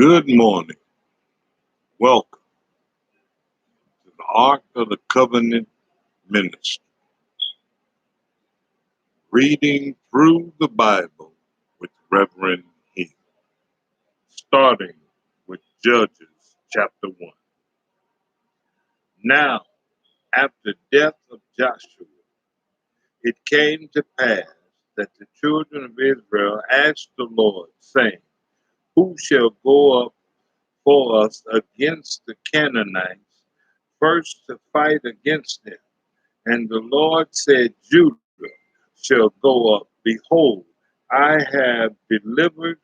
Good morning. Welcome to the Ark of the Covenant Ministry, reading through the Bible with Reverend Hill, starting with Judges chapter 1. Now, after death of Joshua, it came to pass that the children of Israel asked the Lord, saying, Who shall go up for us against the Canaanites, first to fight against them? And the Lord said, Judah shall go up. Behold, I have delivered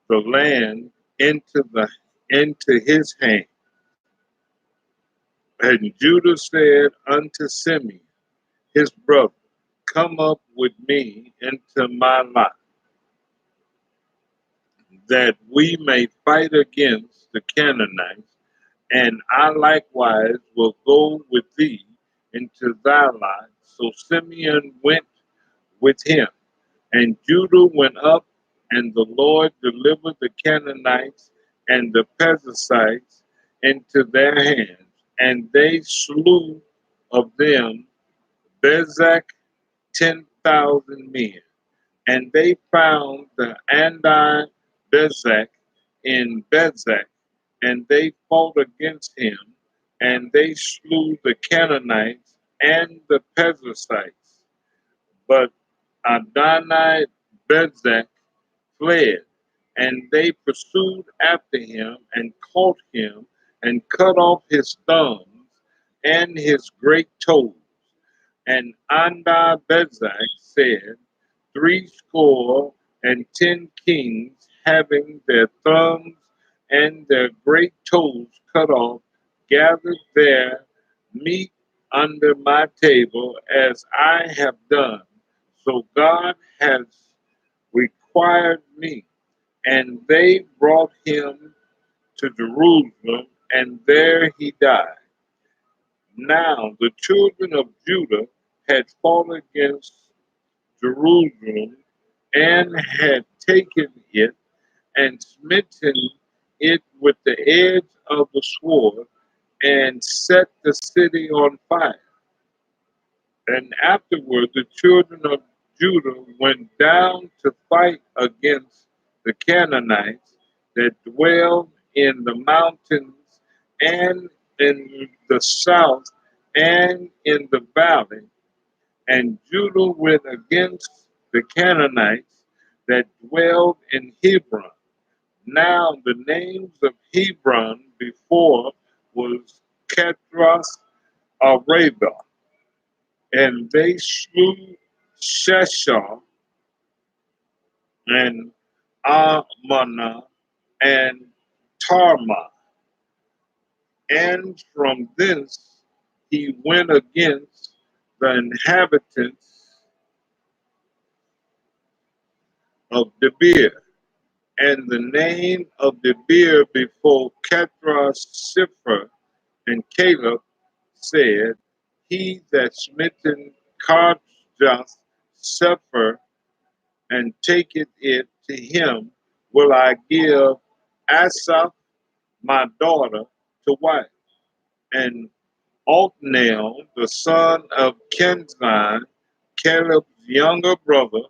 the land into his hand. And Judah said unto Simeon, his brother, Come up with me into my lot, that we may fight against the Canaanites, and I likewise will go with thee into thy lot. So Simeon went with him. And Judah went up, and the Lord delivered the Canaanites and the Perizzites into their hands, and they slew of them Bezek 10,000 men. And they found the Andi Bezek in Bezek, and they fought against him, and they slew the Canaanites and the Perizzites. But Adonai Bezek fled, and they pursued after him and caught him and cut off his thumbs and his great toes. And Anda Bezek said, 60 kings, having their thumbs and their great toes cut off, gathered their meat under my table, as I have done. So God has required me. And they brought him to Jerusalem, and there he died. Now the children of Judah had fought against Jerusalem, and had taken it, and smitten it with the edge of the sword, and set the city on fire. And afterward the children of Judah went down to fight against the Canaanites that dwelled in the mountains and in the south and in the valley. And Judah went against the Canaanites that dwelled in Hebron. Now the names of Hebron before was Ketras Arabah, and they slew Sheshach and Amana and Tarma. And from thence he went against the inhabitants of Debir. And the name of Debir before Ketras Sipher and Caleb said, He that smitten Karjath Sepher and taketh it to him, will I give Asaph my daughter to wife. And Othniel, the son of Kenzan, Caleb's younger brother,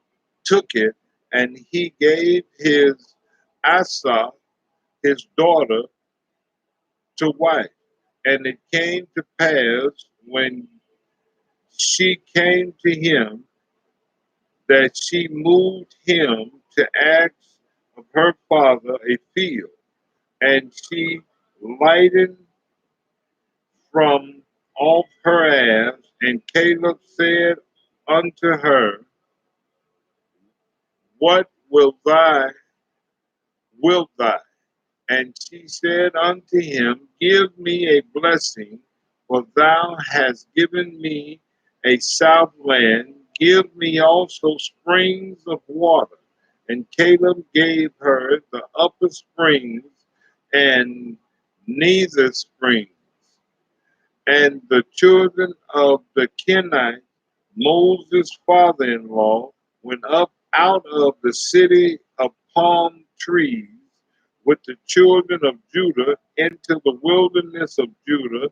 took it, and he gave his Asaph his daughter to wife. And it came to pass, when she came to him, that she moved him to ask of her father a field. And she lightened from off her ass. And Caleb said unto her, What wilt thou? And she said unto him, Give me a blessing, for thou hast given me a south land. Give me also springs of water. And Caleb gave her the upper springs and neither springs. And the children of the Kenites, Moses' father-in-law, went up out of the city of palm trees with the children of Judah into the wilderness of Judah,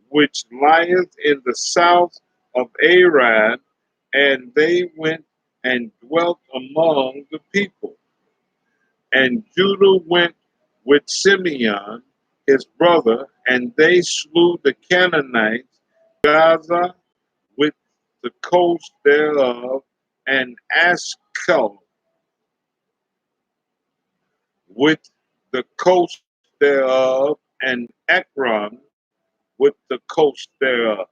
which lieth in the south of Arad, and they went and dwelt among the people. And Judah went with Simeon, his brother, and they slew the Canaanites, Gaza with the coast thereof, and Ashkel with the coast thereof, and Ekron with the coast thereof.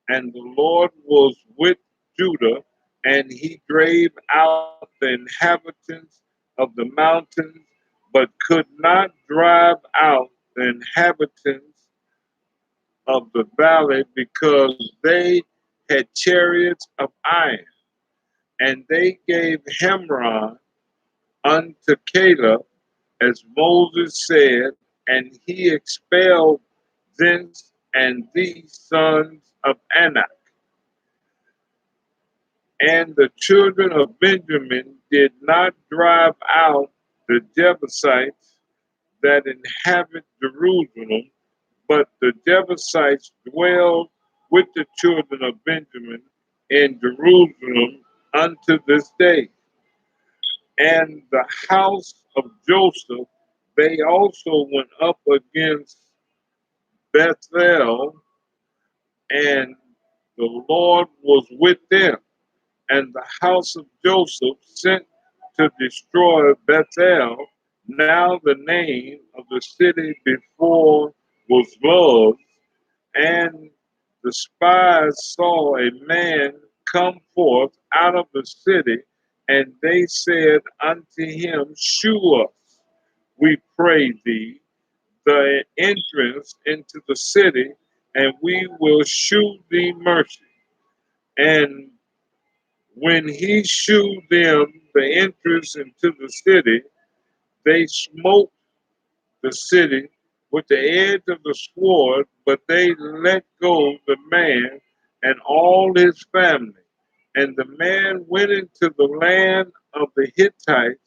And the Lord was with Judah, and he drave out the inhabitants of the mountains, but could not drive out the inhabitants of the valley, because they had chariots of iron. And they gave Hebron unto Caleb, as Moses said, and he expelled thence and these sons of Anak. And the children of Benjamin did not drive out the Jebusites that inhabit Jerusalem, but the Jebusites dwelled with the children of Benjamin in Jerusalem unto this day. And the house of Joseph, they also went up against Bethel, and the Lord was with them. And the house of Joseph sent to destroy Bethel. Now the name of the city before was Luz, and the spies saw a man come forth out of the city, and they said unto him, Shew us, we pray thee, the entrance into the city, and we will shew thee mercy. And when he shewed them the entrance into the city, they smote the city with the edge of the sword, but they let go the man and all his family. And the man went into the land of the Hittites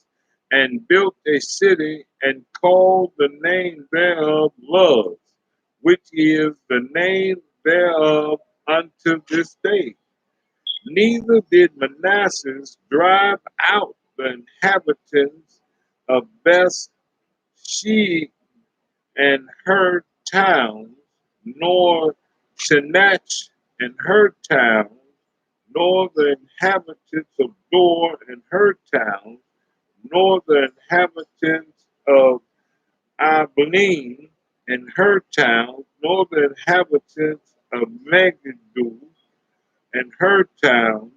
and built a city and called the name thereof Luz, which is the name thereof unto this day. Neither did Manasseh drive out the inhabitants of Beth She and her towns, nor Shenach and her towns, nor the inhabitants of Dor and her towns, nor the inhabitants of Abilene and her towns, nor the inhabitants of Megiddo and her towns,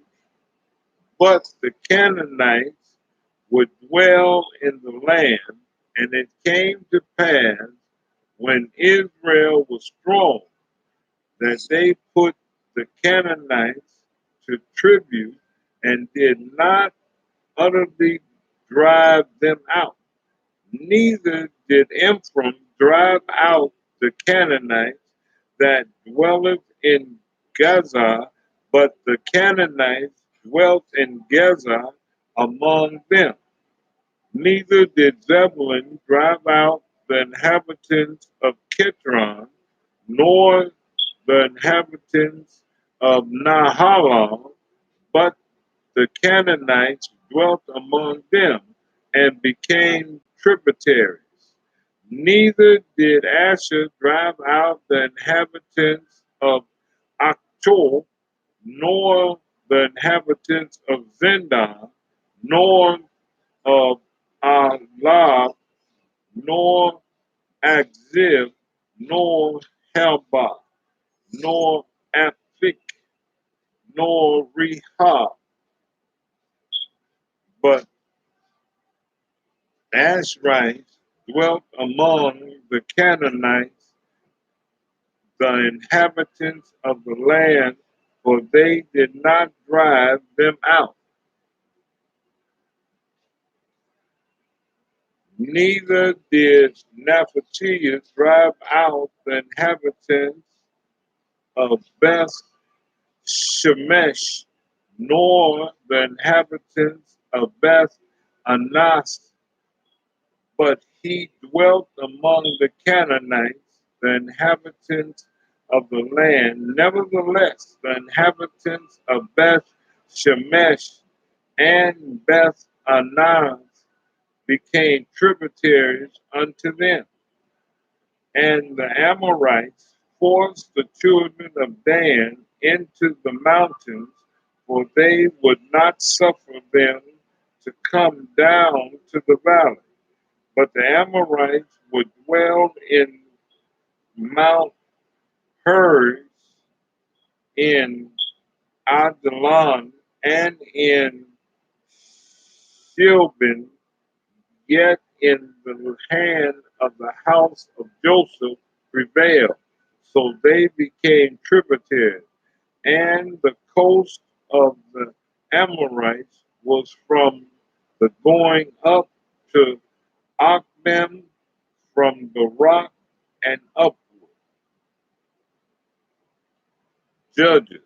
but the Canaanites would dwell in the land. And it came to pass, when Israel was strong, that they put the Canaanites to tribute, and did not utterly drive them out. Neither did Ephraim drive out the Canaanites that dwelleth in Gaza, but the Canaanites dwelt in Gaza among them. Neither did Zebulun drive out the inhabitants of Kitron, nor the inhabitants of Nahalal, but the Canaanites dwelt among them and became tributaries. Neither did Asher drive out the inhabitants of Achor, nor the inhabitants of Zindon, nor of Allah, nor Akzib, nor Helba, nor Aphik, nor Rehab, but Ashrites dwelt among the Canaanites, the inhabitants of the land, for they did not drive them out. Neither did Naphtalites drive out the inhabitants of Beth Shemesh, nor the inhabitants of Beth Anas, But he dwelt among the Canaanites, the inhabitants of the land. Nevertheless, the inhabitants of Beth Shemesh and Beth Anath became tributaries unto them. And the Amorites forced the children of Dan into the mountains, for they would not suffer them to come down to the valley. But the Amorites would dwell in Mount Hers, in Adullam, and in Shilbin, yet in the hand of the house of Joseph prevailed. So they became tributaries. And the coast of the Amorites was from the going up to Akmem, from the rock and upward. Judges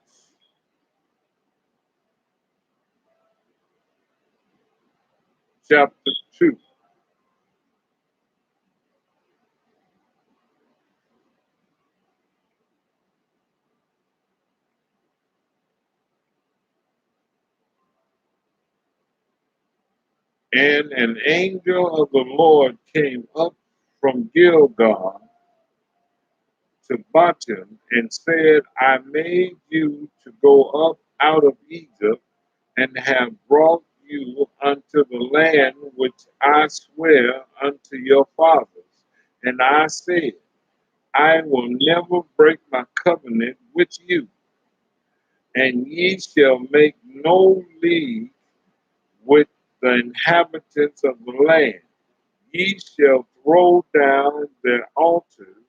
chapter 2. And an angel of the Lord came up from Gilgal to Bottom and said, I made you to go up out of Egypt and have brought you unto the land which I swear unto your fathers. And I said, I will never break my covenant with you, and ye shall make no league with the inhabitants of the land. Ye shall throw down their altars,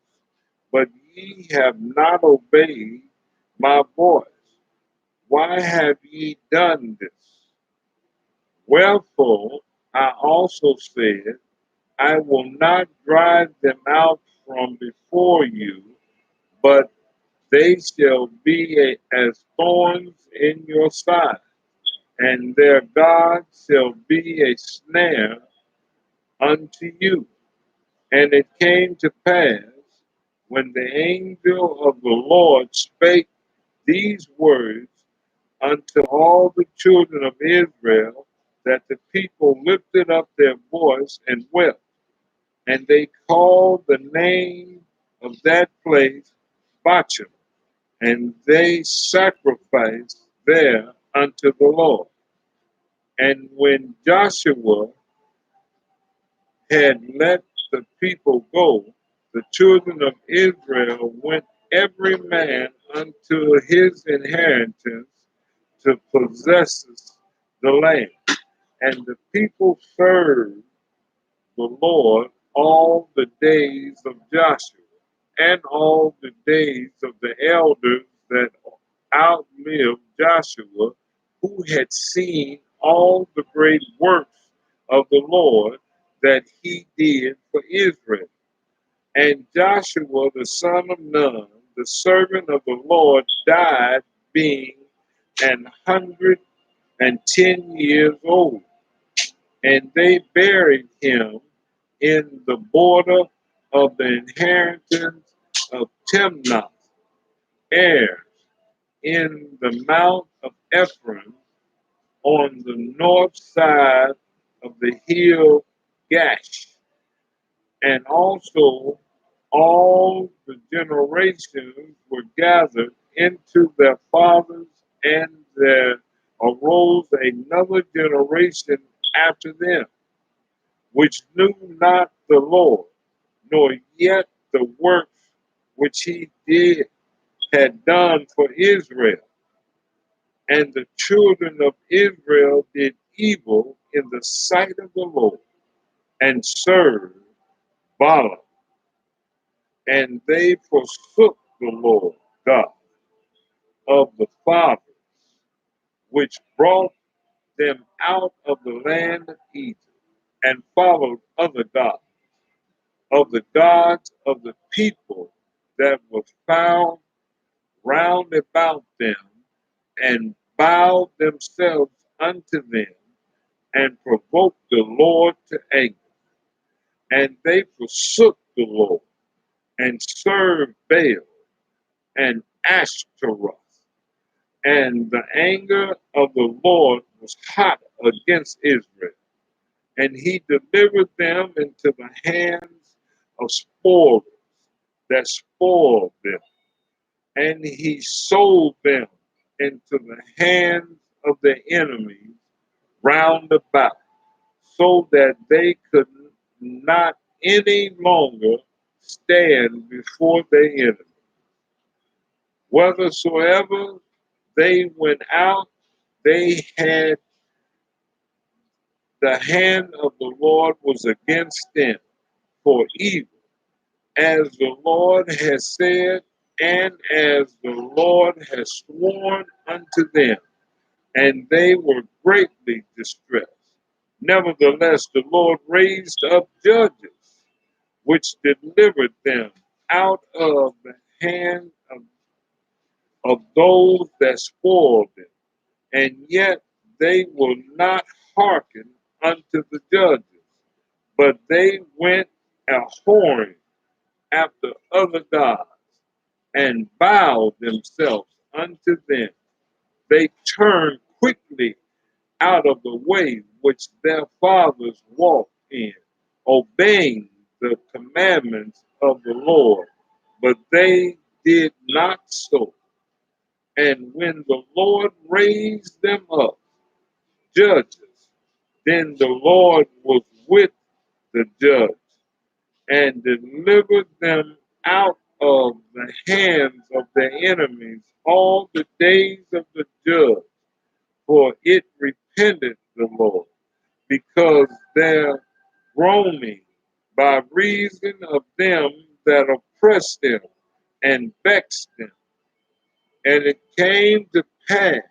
but ye have not obeyed my voice. Why have ye done this? Wherefore I also said, I will not drive them out from before you, but they shall be as thorns in your side, and their God shall be a snare unto you. And it came to pass, when the angel of the Lord spake these words unto all the children of Israel, that the people lifted up their voice and wept. And they called the name of that place Bachem, and they sacrificed there unto the Lord. And when Joshua had let the people go, the children of Israel went every man unto his inheritance to possess the land. And the people served the Lord all the days of Joshua and all the days of the elders that outlived Joshua, who had seen all the great works of the Lord that he did for Israel. And Joshua the son of Nun, the servant of the Lord, died being 110 years old. And they buried him in the border of the inheritance of Timnath, heirs, in the mount of Ephraim, on the north side of the hill Gash. And also all the generations were gathered into their fathers, and there arose another generation after them, which knew not the Lord, nor yet the works which he did had done for Israel. And the children of Israel did evil in the sight of the Lord, and served Balaam, and they forsook the Lord God of the fathers, which brought them out of the land of Egypt, and followed other gods, of the gods of the people that were found round about them, and bowed themselves unto them, and provoked the Lord to anger. And they forsook the Lord and served Baal and Ashtaroth. And the anger of the Lord was hot against Israel, and he delivered them into the hands of spoilers that spoiled them, and he sold them into the hands of their enemies round about, so that they could not any longer stand before their enemies. Whithersoever they went out, they had the hand of the Lord was against them for evil, as the Lord has said, and as the Lord has sworn unto them, and they were greatly distressed. Nevertheless, the Lord raised up judges, which delivered them out of the hand of those that spoiled them, and yet they will not hearken unto the judges, but they went a whoring after other gods, and bowed themselves unto them. They turned quickly out of the way which their fathers walked in, obeying the commandments of the Lord, but they did not so. And when the Lord raised them up judges, then the Lord was with the judge and delivered them out of the hands of their enemies all the days of the judge, for it repented the Lord, because their groaning by reason of them that oppressed them and vexed them. And it came to pass,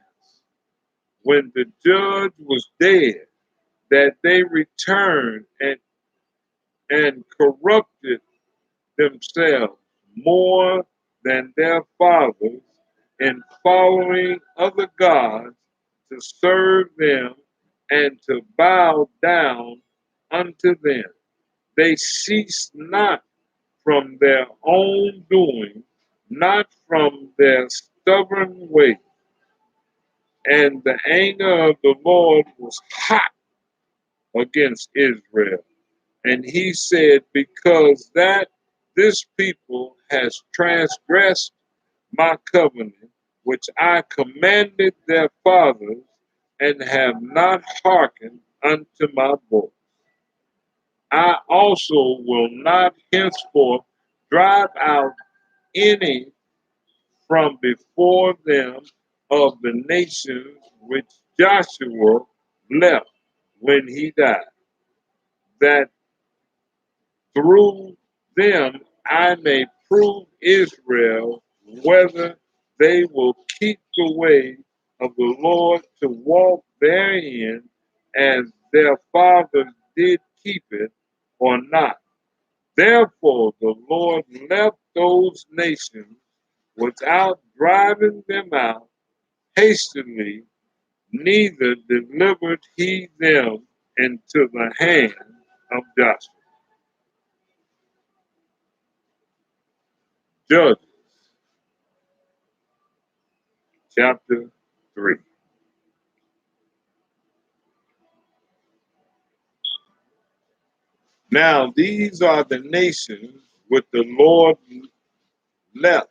when the judge was dead, that they returned and corrupted themselves more than their fathers in following other gods to serve them and to bow down unto them. They ceased not from their own doing, not from their stubborn way. And the anger of the Lord was hot against Israel. And he said, because that this people has transgressed my covenant, which I commanded their fathers, and have not hearkened unto my voice, I also will not henceforth drive out any from before them of the nations which Joshua left when he died, that through them I may prove Israel whether they will keep the way of the Lord to walk therein as their fathers did keep it or not. Therefore the Lord left those nations without driving them out hastily, neither delivered he them into the hand of Joshua. Judges chapter 3. Now these are the nations which the Lord left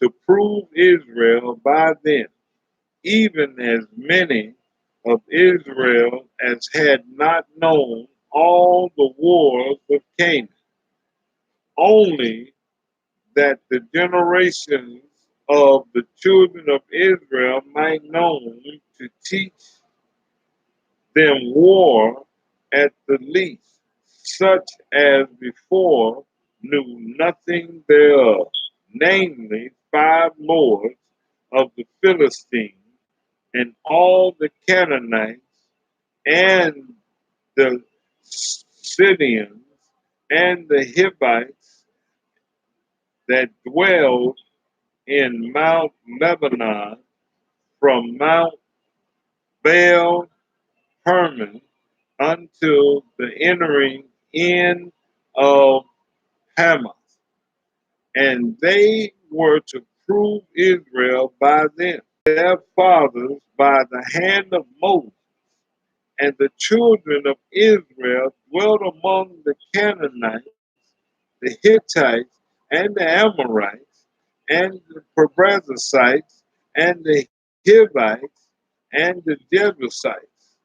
to prove Israel by them, even as many of Israel as had not known all the wars of Canaan, only that the generations of the children of Israel might know to teach them war at the least, such as before knew nothing thereof, namely 5 lords of the Philistines, and all the Canaanites, and the Sidonians, and the Hivites that dwelled in Mount Lebanon, from Mount Baal Hermon until the entering in of Hamath, and they were to prove Israel by them, their fathers by the hand of Moses. And the children of Israel dwelt among the Canaanites, the Hittites, and the Amorites, and the Perizzites, and the Hivites, and the Jebusites.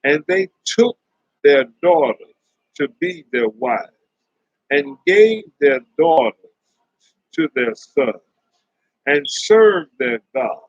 And they took their daughters to be their wives, and gave their daughters to their sons, and served their God.